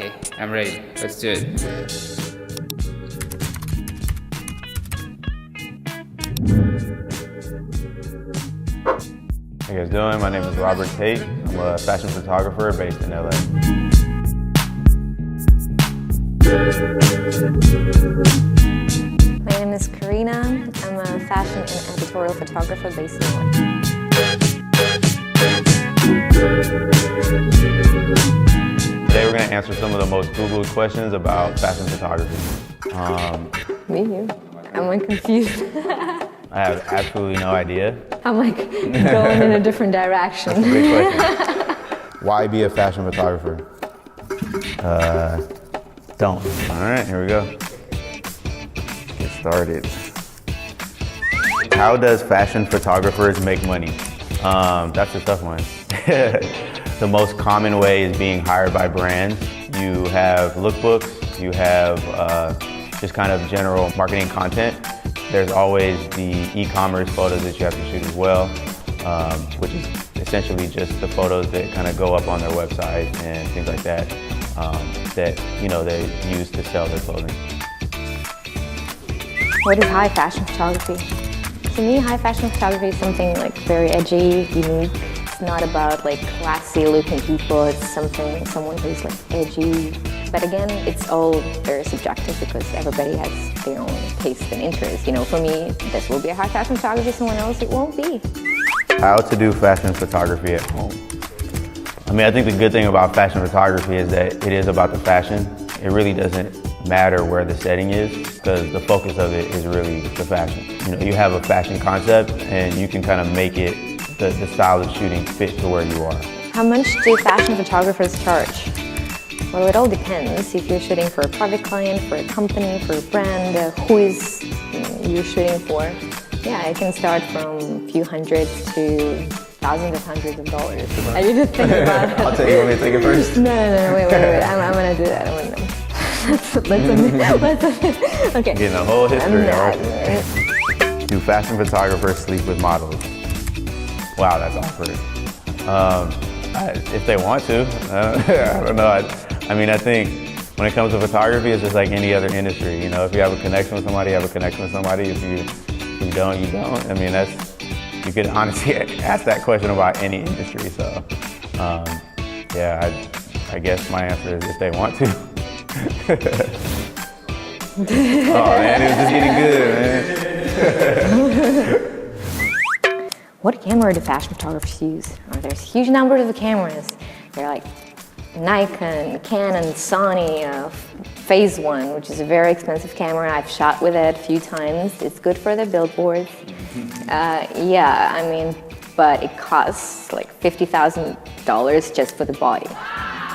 Okay, I'm ready. Let's do it. How you guys doing? My name is Robert Tate. I'm a fashion photographer based in LA. My name is Karina. I'm a fashion and editorial photographer based in LA. Today we're going to answer some of the most Googled questions about fashion photography. Me too. I'm like confused. I have absolutely no idea. I'm like going in a different direction. That's a big question. Why be a fashion photographer? Don't. All right, here we go. Get started. How does fashion photographers make money? That's a tough one. The most common way is being hired by brands. You have lookbooks, you have just kind of general marketing content. There's always the e-commerce photos that you have to shoot as well, which is essentially just the photos that kind of go up on their website and things like that, that they use to sell their clothing. What is high fashion photography? To me, high fashion photography is something like very edgy, unique. It's not about like classy looking people. It's someone who's like edgy. But again, it's all very subjective because everybody has their own taste and interest. You know, for me, this will be a high fashion photography. Someone else, it won't be. How to do fashion photography at home? I mean, I think the good thing about fashion photography is that it is about the fashion. It really doesn't matter where the setting is because the focus of it is really the fashion. You know, you have a fashion concept and you can kind of make it, the style of shooting fit to where you are. How much do fashion photographers charge? Well, it all depends. If you're shooting for a private client, for a company, for a brand, who is you're shooting for. Yeah, it can start from a few hundreds to thousands of hundreds of dollars. I need to think about it. I'll tell you, want me to take it first? No, wait. I'm gonna do that. Let's okay. Getting a whole history. Do fashion photographers sleep with models? Wow, that's awkward. If they want to, I don't know. I mean, I think when it comes to photography, it's just like any other industry. You know, if you have a connection with somebody, you have a connection with somebody. If you don't, you don't. I mean, you could honestly ask that question about any industry. So, yeah, I guess my answer is if they want to. Oh man, it was just getting good, man. What camera do fashion photographers use? There's huge numbers of cameras. They're like Nikon, Canon, Sony, Phase One, which is a very expensive camera. I've shot with it a few times. It's good for the billboards. Yeah, I mean, but it costs like $50,000 just for the body.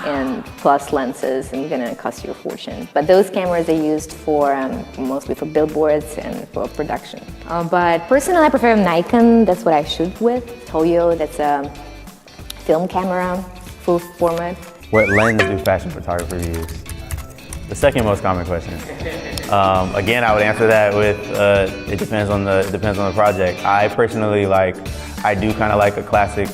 And plus lenses, and gonna cost you a fortune. But those cameras are used for mostly for billboards and for production. But personally, I prefer Nikon. That's what I shoot with. Toyo, that's a film camera, full format. What lens do fashion photographers use? The second most common question. Again, I would answer that with it depends on the project. I personally I do kind of like a classic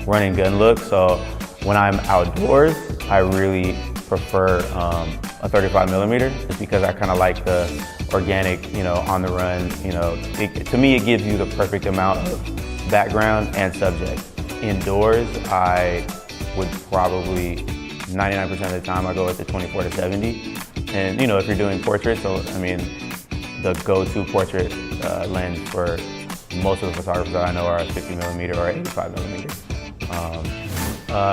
run and gun look. So when I'm outdoors, I really prefer a 35mm just because I kind of like the organic, on the run. To me, it gives you the perfect amount of background and subject. Indoors, I would probably 99% of the time I go with the 24-70. And if you're doing portraits, so I mean, the go-to portrait lens for most of the photographers that I know are 50mm or 85mm.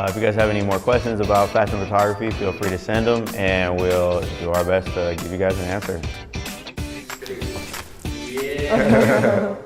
If you guys have any more questions about fashion photography, feel free to send them and we'll do our best to give you guys an answer. Yeah.